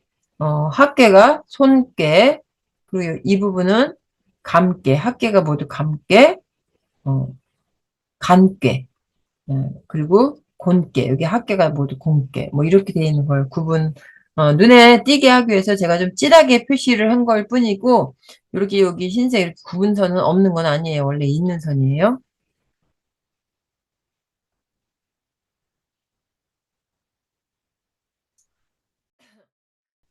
S1: 합계가 손계, 그리고 이 부분은 감계, 합계가 모두 감계, 어, 간계, 그리고 곤계, 여기 합계가 모두 곤계, 뭐 이렇게 되어 있는 걸 눈에 띄게 하기 위해서 제가 좀 진하게 표시를 한 걸 뿐이고, 이렇게 여기 흰색 이렇게 구분선은 없는 건 아니에요. 원래 있는 선이에요.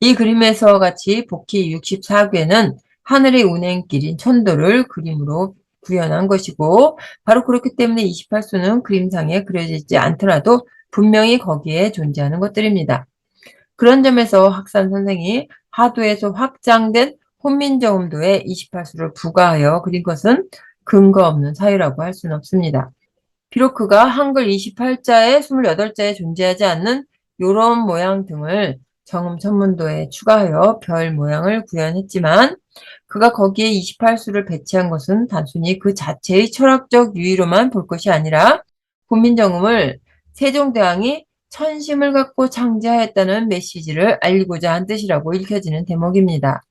S1: 이 그림에서 같이 복희 64궤는 하늘의 운행길인 천도를 그림으로 구현한 것이고, 바로 그렇기 때문에 28수는 그림상에 그려지지 않더라도 분명히 거기에 존재하는 것들입니다. 그런 점에서 학산 선생이 하도에서 확장된 혼민정음도에 28수를 부과하여 그린 것은 근거 없는 사유라고 할 수는 없습니다. 비록 그가 한글 28자에 28자에 존재하지 않는 요런 모양 등을 정음 천문도에 추가하여 별 모양을 구현했지만 그가 거기에 28수를 배치한 것은 단순히 그 자체의 철학적 유의로만 볼 것이 아니라 훈민정음을 세종대왕이 천심을 갖고 창제하였다는 메시지를 알리고자 한 뜻이라고 읽혀지는 대목입니다.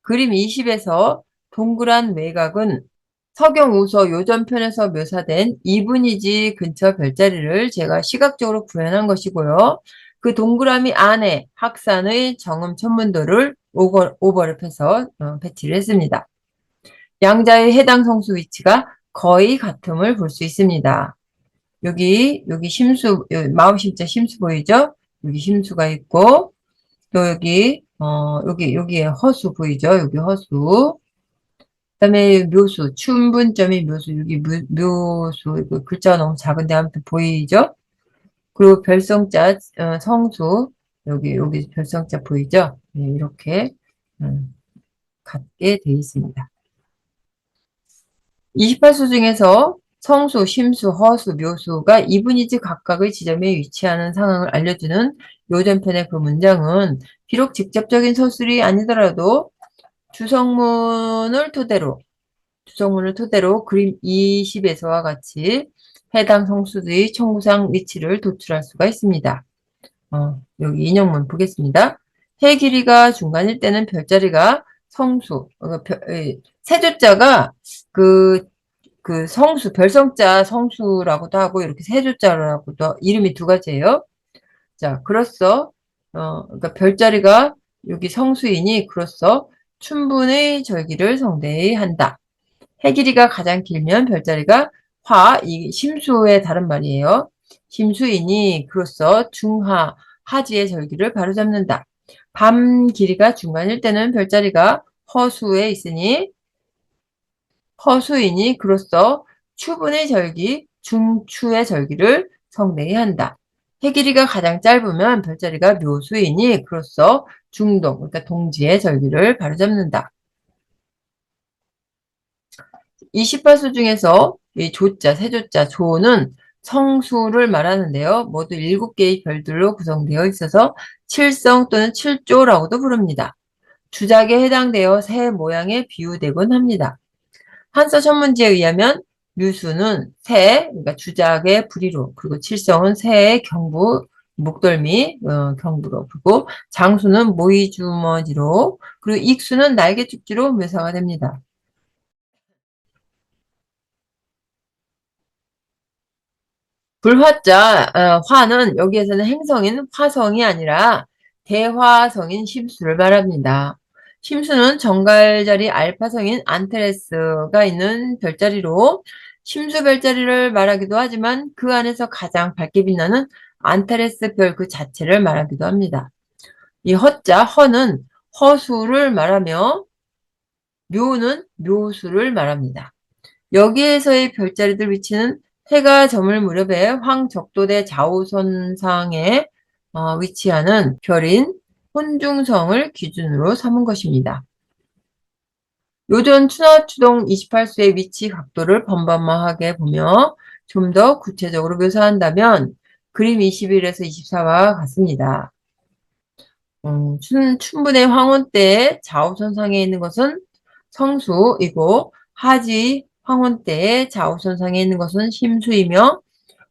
S1: 그림 20에서 동그란 외곽은 서경우서 요전편에서 묘사된 이분이지 근처 별자리를 제가 시각적으로 구현한 것이고요. 그 동그라미 안에 학산의 정음 천문도를 오버랩해서 배치를 했습니다. 양자의 해당 성수 위치가 거의 같음을 볼 수 있습니다. 여기 심수, 여기 마음심자 심수 보이죠? 여기 심수가 있고, 또 여기에 허수 보이죠? 여기 허수. 그다음에 묘수, 춘분점이 묘수, 여기 묘수, 이거 글자가 너무 작은데 아무튼 보이죠? 그리고 별성자, 성수, 여기 별성자 보이죠? 네, 이렇게 같게 돼 있습니다. 28수 중에서 성수, 심수, 허수, 묘수가 이분이지 각각의 지점에 위치하는 상황을 알려주는 요전편의 그 문장은 비록 직접적인 서술이 아니더라도 주성문을 토대로 주석문을 토대로 그림 20에서와 같이 해당 성수의 청구상 위치를 도출할 수가 있습니다. 여기 인용문 보겠습니다. 해 길이가 중간일 때는 별자리가 성수, 세조자가 그 성수, 별성자 성수라고도 하고, 이렇게 세조자라고도, 이름이 두 가지예요. 자, 그로써, 그러니까 별자리가 여기 성수이니, 그로써 춘분의 절기를 성대히 한다. 해 길이가 가장 길면 별자리가 이 심수의 다른 말이에요. 심수이니, 그로써 중하, 하지의 절기를 바로잡는다. 밤 길이가 중간일 때는 별자리가 허수에 있으니, 허수이니 그로써 추분의 절기, 중추의 절기를 성내게 한다. 해 길이가 가장 짧으면 별자리가 묘수이니 그로써 중동, 그러니까 동지의 절기를 바로잡는다. 28수 중에서 이 조자, 세조자, 조는 성수를 말하는데요. 모두 7개의 별들로 구성되어 있어서 칠성 또는 칠조라고도 부릅니다. 주작에 해당되어 새 모양에 비유되곤 합니다. 한서 천문지에 의하면 묘수는 새, 그러니까 주작의 부리로, 그리고 칠성은 새의 경부, 목덜미, 경부로, 그리고 장수는 모이주머니로, 그리고 익수는 날개축지로 묘사가 됩니다. 불화자, 화는 여기에서는 행성인 화성이 아니라 대화성인 심수를 말합니다. 심수는 정갈자리 알파성인 안테레스가 있는 별자리로 심수 별자리를 말하기도 하지만 그 안에서 가장 밝게 빛나는 안테레스 별 그 자체를 말하기도 합니다. 이 허자, 허는 허수를 말하며 묘는 묘수를 말합니다. 여기에서의 별자리들 위치는 해가 저물 무렵에 황적도대 좌우선상에 위치하는 별인 혼중성을 기준으로 삼은 것입니다. 요전 추나추동 28수의 위치 각도를 번번하게 보며 좀 더 구체적으로 묘사한다면 그림 21에서 24와 같습니다. 춘분의 황혼때의 좌우선상에 있는 것은 성수이고 하지 황혼때의 좌우선상에 있는 것은 심수이며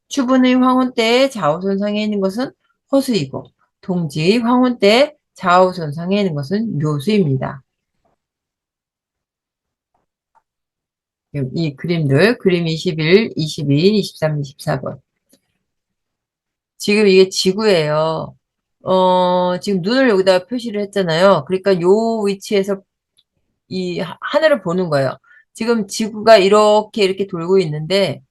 S1: 추분의 황혼때의 좌우선상에 있는 것은 허수이고 동지 황혼때의 좌우선상에 있는 것은 묘수입니다. 이 그림들, 그림 21, 22, 23, 24번. 지금 이게 지구예요. 지금 눈을 여기다 표시를 했잖아요. 그러니까 요 위치에서 이 하늘을 보는 거예요. 지금 지구가 이렇게 돌고 있는데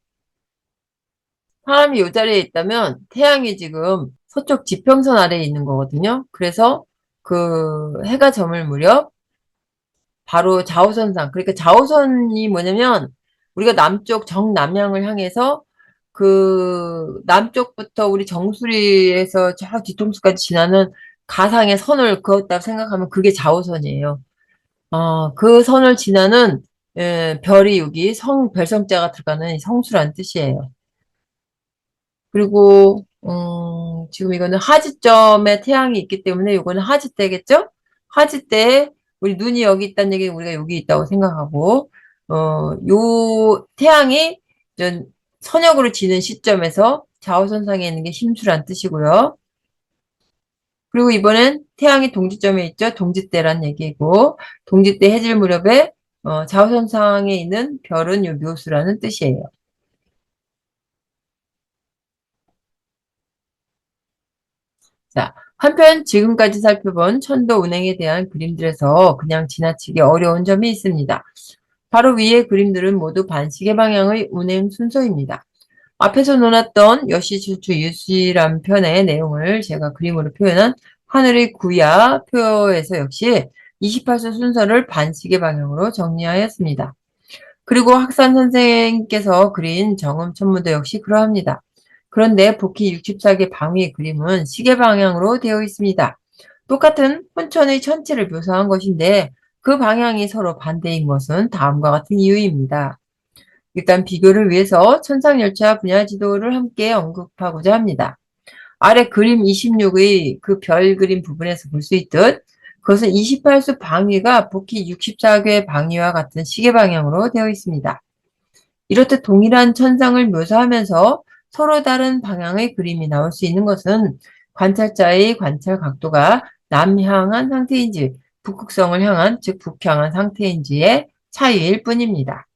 S1: 사람이 이 자리에 있다면 태양이 지금 서쪽 지평선 아래에 있는 거거든요. 그래서 그 해가 저물 무렵 바로 좌우선상, 그러니까 좌우선이 뭐냐면 우리가 남쪽 정남향을 향해서 그 남쪽부터 우리 정수리에서 저 뒤통수까지 지나는 가상의 선을 그었다 생각하면 그게 좌우선이에요. 그 선을 지나는 별이 여기 별성자가 들어가는 성수란 뜻이에요. 그리고 지금 이거는 하지점에 태양이 있기 때문에 이거는 하지대겠죠? 하지대에 우리 눈이 여기 있다는 얘기는 우리가 여기 있다고 생각하고 요 태양이 선역으로 지는 시점에서 좌우선상에 있는 게 심수란 뜻이고요. 그리고 이번엔 태양이 동지점에 있죠. 동지대란 얘기고 동지대 해질 무렵에 좌우선상에 있는 별은 요 묘수라는 뜻이에요. 자, 한편 지금까지 살펴본 천도 운행에 대한 그림들에서 그냥 지나치기 어려운 점이 있습니다. 바로 위의 그림들은 모두 반시계 방향의 운행 순서입니다. 앞에서 논했던 여시출추 유시란 편의 내용을 제가 그림으로 표현한 하늘의 구야 표에서 역시 28수 순서를 반시계 방향으로 정리하였습니다. 그리고 학산 선생께서 그린 정음천문도 역시 그러합니다. 그런데 복희 64개 방위의 그림은 시계 방향으로 되어 있습니다. 똑같은 혼천의 천체를 묘사한 것인데 그 방향이 서로 반대인 것은 다음과 같은 이유입니다. 일단 비교를 위해서 천상열차 분야 지도를 함께 언급하고자 합니다. 아래 그림 26의 그 별 그림 부분에서 볼 수 있듯 그것은 28수 방위가 복희 64개 방위와 같은 시계 방향으로 되어 있습니다. 이렇듯 동일한 천상을 묘사하면서 서로 다른 방향의 그림이 나올 수 있는 것은 관찰자의 관찰 각도가 남향한 상태인지 북극성을 향한, 즉 북향한 상태인지의 차이일 뿐입니다.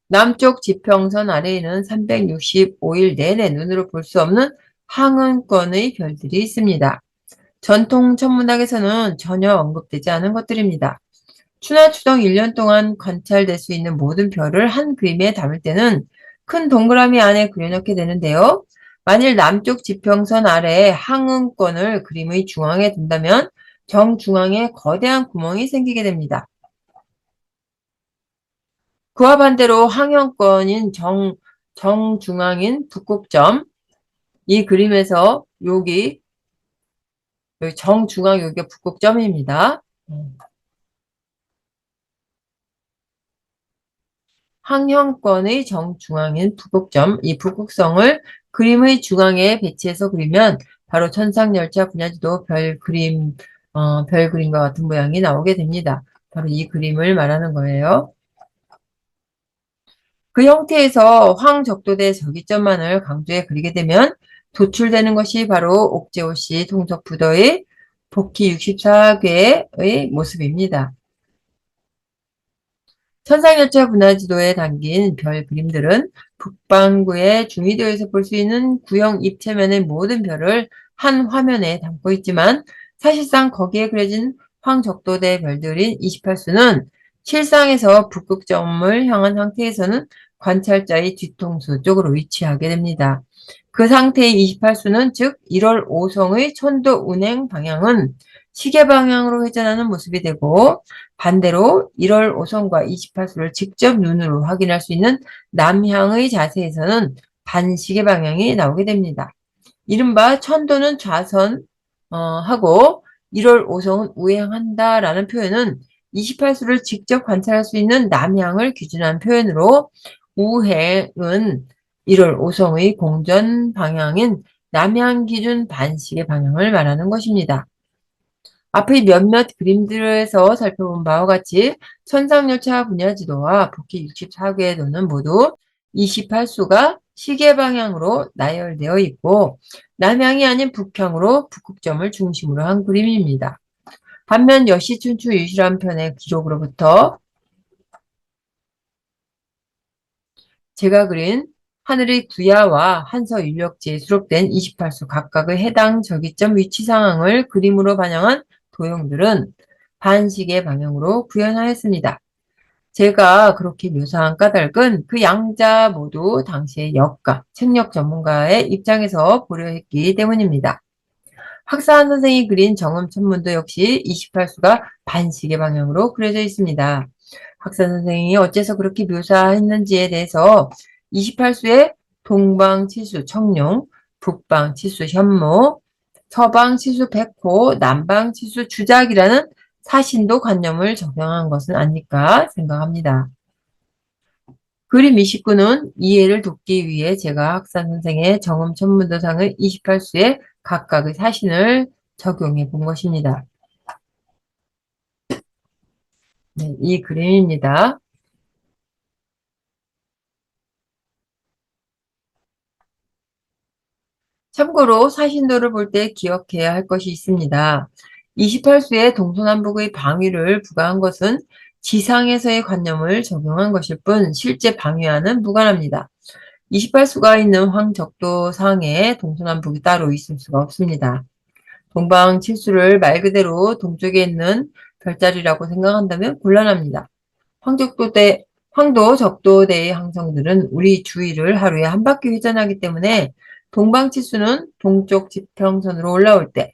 S1: 남쪽 지평선 아래에는 365일 내내 눈으로 볼 수 없는 항은권의 별들이 있습니다. 전통 천문학에서는 전혀 언급되지 않은 것들입니다. 추나 추동 1년 동안 관찰될 수 있는 모든 별을 한 그림에 담을 때는 큰 동그라미 안에 그려넣게 되는데요. 만일 남쪽 지평선 아래에 항응권을 그림의 중앙에 둔다면 정중앙에 거대한 구멍이 생기게 됩니다. 그와 반대로 항형권인 정중앙인 북극점, 이 그림에서 여기 정중앙 여기가 북극점입니다. 항형권의 정중앙인 북극점, 이 북극성을 그림의 중앙에 배치해서 그리면 바로 천상열차 분야지도 별 그림과 같은 모양이 나오게 됩니다. 바로 이 그림을 말하는 거예요. 그 형태에서 황적도대 저기점만을 강조해 그리게 되면 도출되는 것이 바로 옥제호씨 통속부도의 복희 64괴의 모습입니다. 천상열차 분화지도에 담긴 별 그림들은 북반구의 중위도에서 볼 수 있는 구형 입체면의 모든 별을 한 화면에 담고 있지만 사실상 거기에 그려진 황적도대 별들인 28수는 실상에서 북극점을 향한 상태에서는 관찰자의 뒤통수 쪽으로 위치하게 됩니다. 그 상태의 28수는 즉 1월 5성의 천도 운행 방향은 시계 방향으로 회전하는 모습이 되고 반대로 1월 5성과 28수를 직접 눈으로 확인할 수 있는 남향의 자세에서는 반시계 방향이 나오게 됩니다. 이른바 천도는 좌선 하고 1월 5성은 우행한다라는 표현은 28수를 직접 관찰할 수 있는 남향을 기준한 표현으로 우행은 1월 5성의 공전 방향인 남향 기준 반시계 방향을 말하는 것입니다. 앞의 몇몇 그림들에서 살펴본 바와 같이 천상열차 분야지도와 복희 64개도는 모두 28수가 시계 방향으로 나열되어 있고 남향이 아닌 북향으로 북극점을 중심으로 한 그림입니다. 반면 여시춘추 유실한 편의 기록으로부터 제가 그린 하늘의 구야와 한서인력지에 수록된 28수 각각의 해당 저기점 위치 상황을 그림으로 반영한 도형들은 반시계 방향으로 구현하였습니다. 제가 그렇게 묘사한 까닭은 그 양자 모두 당시의 역가, 책력 전문가의 입장에서 보려 했기 때문입니다. 학사한 선생이 그린 정음천문도 역시 28수가 반시계 방향으로 그려져 있습니다. 학사 선생이 어째서 그렇게 묘사했는지에 대해서 28수의 동방치수 청룡, 북방치수 현모, 서방치수 백호, 남방치수 주작이라는 사신도 관념을 적용한 것은 아닐까 생각합니다. 그림 29는 이해를 돕기 위해 제가 학사 선생의 정음천문도상의 28수의 각각의 사신을 적용해 본 것입니다. 네, 이 그림입니다. 참고로 사신도를 볼 때 기억해야 할 것이 있습니다. 28수의 동서남북의 방위를 부과한 것은 지상에서의 관념을 적용한 것일 뿐 실제 방위와는 무관합니다. 28수가 있는 황적도상에 동서남북이 따로 있을 수가 없습니다. 동방칠수를 말 그대로 동쪽에 있는 별자리라고 생각한다면 곤란합니다. 황도 적도대의 항성들은 우리 주위를 하루에 한 바퀴 회전하기 때문에 동방치수는 동쪽 지평선으로 올라올 때,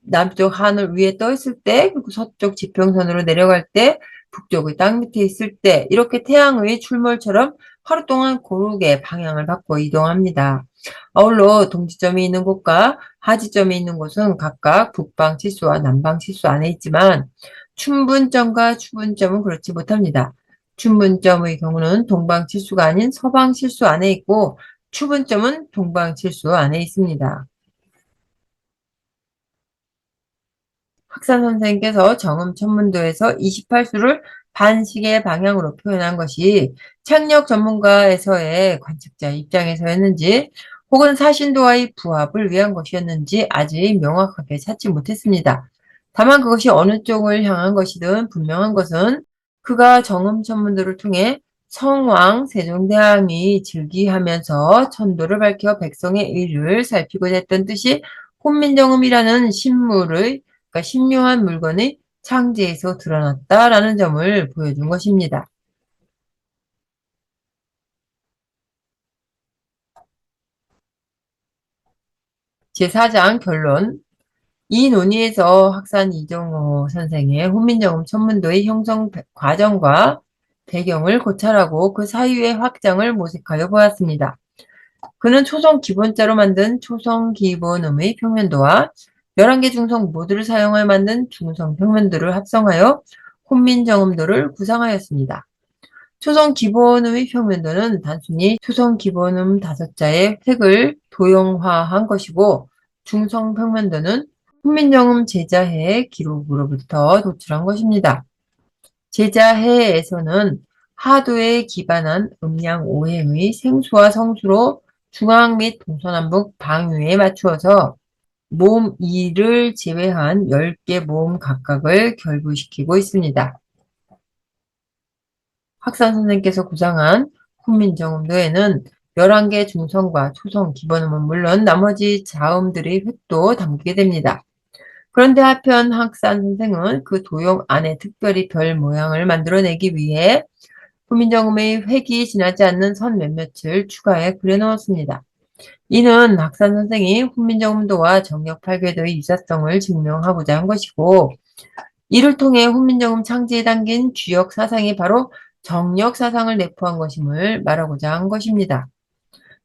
S1: 남쪽 하늘 위에 떠 있을 때, 그리고 서쪽 지평선으로 내려갈 때, 북쪽의 땅 밑에 있을 때, 이렇게 태양의 출몰처럼 하루 동안 고르게 방향을 바꿔 이동합니다. 아울러 동지점이 있는 곳과 하지점이 있는 곳은 각각 북방치수와 남방치수 안에 있지만 춘분점과 추분점은 그렇지 못합니다. 춘분점의 경우는 동방칠수가 아닌 서방칠수 안에 있고 추분점은 동방칠수 안에 있습니다. 학산 선생님께서 정음천문도에서 28수를 반시계 방향으로 표현한 것이 창력 전문가에서의 관측자 입장에서였는지 혹은 사신도와의 부합을 위한 것이었는지 아직 명확하게 찾지 못했습니다. 다만 그것이 어느 쪽을 향한 것이든 분명한 것은 그가 정음천문도를 통해 성왕 세종대왕이 즉위하면서 천도를 밝혀 백성의 의를 살피고자 했던 뜻이 혼민정음이라는 신물의 그러니까 신묘한 물건의 창제에서 드러났다라는 점을 보여준 것입니다. 제4장 결론. 이 논의에서 학산 이정호 선생의 훈민정음 천문도의 형성 과정과 배경을 고찰하고 그 사유의 확장을 모색하여 보았습니다. 그는 초성 기본자로 만든 초성 기본음의 평면도와 11개 중성 모두를 사용하여 만든 중성 평면도를 합성하여 혼민정음도를 구상하였습니다. 초성 기본음의 평면도는 단순히 초성 기본음 5자의 획을 도형화한 것이고 중성 평면도는 훈민정음 제자해의 기록으로부터 도출한 것입니다. 제자해에서는 하도에 기반한 음양 오행의 생수와 성수로 중앙 및 동서남북 방위에 맞추어서 모음 2를 제외한 10개 모음 각각을 결부시키고 있습니다. 학산 선생께서 구상한 훈민정음도에는 11개 중성과 초성 기본음은 물론 나머지 자음들의 획도 담기게 됩니다. 그런데 한편 학산 선생은 그 도형 안에 특별히 별 모양을 만들어내기 위해 훈민정음의 획이 지나지 않는 선 몇몇을 추가해 그려넣었습니다. 이는 학산 선생이 훈민정음도와 정력팔궤도의 유사성을 증명하고자 한 것이고 이를 통해 훈민정음 창제에 담긴 주역 사상이 바로 정력 사상을 내포한 것임을 말하고자 한 것입니다.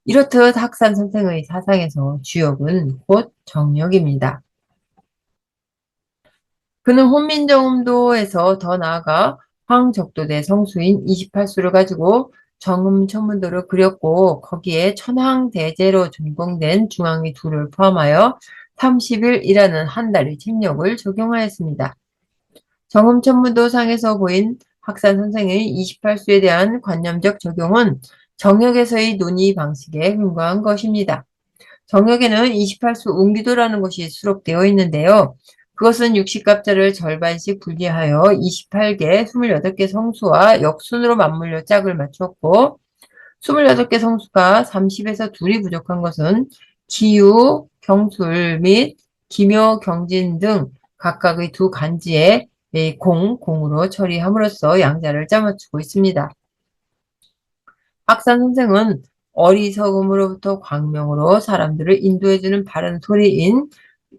S1: 이렇듯 학산 선생의 사상에서 주역은 곧 정력입니다. 그는 혼민정음도에서 더 나아가 황적도대 성수인 28수를 가지고 정음천문도를 그렸고 거기에 천황대제로 전공된 중앙위 2를 포함하여 30일이라는 한 달의 책력을 적용하였습니다. 정음천문도상에서 보인 학산 선생의 28수에 대한 관념적 적용은 정역에서의 논의 방식에 근거한 것입니다. 정역에는 28수 운기도라는 것이 수록되어 있는데요. 그것은 60갑자를 절반씩 분리하여 28개, 28개 성수와 역순으로 맞물려 짝을 맞추었고 28개 성수가 30에서 둘이 부족한 것은 기유, 경술 및 기묘, 경진 등 각각의 두 간지에 공으로 처리함으로써 양자를 짜맞추고 있습니다. 학산 선생은 어리석음으로부터 광명으로 사람들을 인도해주는 바른 소리인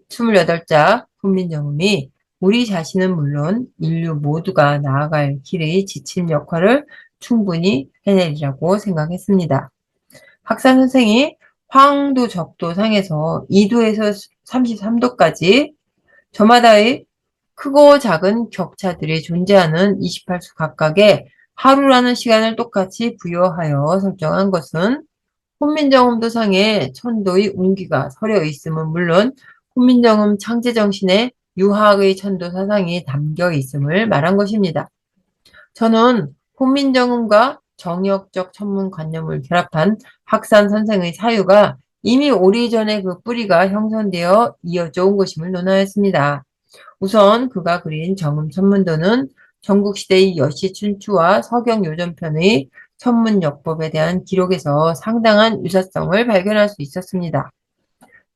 S1: 28자 훈민정음이 우리 자신은 물론 인류 모두가 나아갈 길의 지침 역할을 충분히 해내리라고 생각했습니다. 학산 선생이 황도 적도상에서 2도에서 33도까지 저마다의 크고 작은 격차들이 존재하는 28수 각각에 하루라는 시간을 똑같이 부여하여 설정한 것은 훈민정음도상에 천도의 운기가 서려 있음은 물론 훈민정음 창제정신에 유학의 천도 사상이 담겨 있음을 말한 것입니다. 저는 훈민정음과 정역적 천문관념을 결합한 학산 선생의 사유가 이미 오래전에 그 뿌리가 형성되어 이어져 온 것임을 논하였습니다. 우선 그가 그린 정음천문도는 전국시대의 여시춘추와 서경요전편의 천문역법에 대한 기록에서 상당한 유사성을 발견할 수 있었습니다.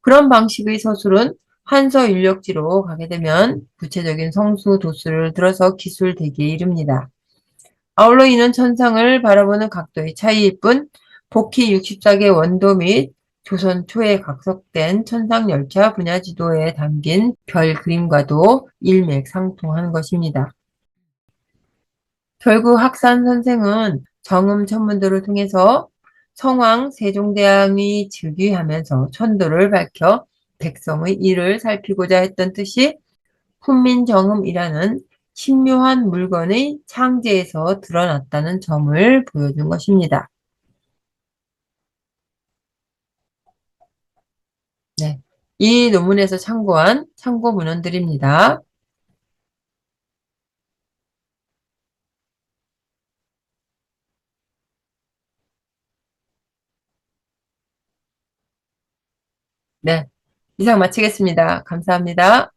S1: 그런 방식의 서술은 한서인력지로 가게 되면 구체적인 성수 도수를 들어서 기술되기에 이릅니다. 아울러 이는 천상을 바라보는 각도의 차이일 뿐 복희 64개 원도 및 조선 초에 각석된 천상열차 분야지도에 담긴 별 그림과도 일맥상통한 것입니다. 결국 학산 선생은 정음천문도를 통해서 성왕 세종대왕이 즉위하면서 천도를 밝혀 백성의 일을 살피고자 했던 뜻이 훈민정음이라는 신묘한 물건의 창제에서 드러났다는 점을 보여준 것입니다. 네. 이 논문에서 참고한 참고 문헌들입니다. 네. 이상 마치겠습니다. 감사합니다.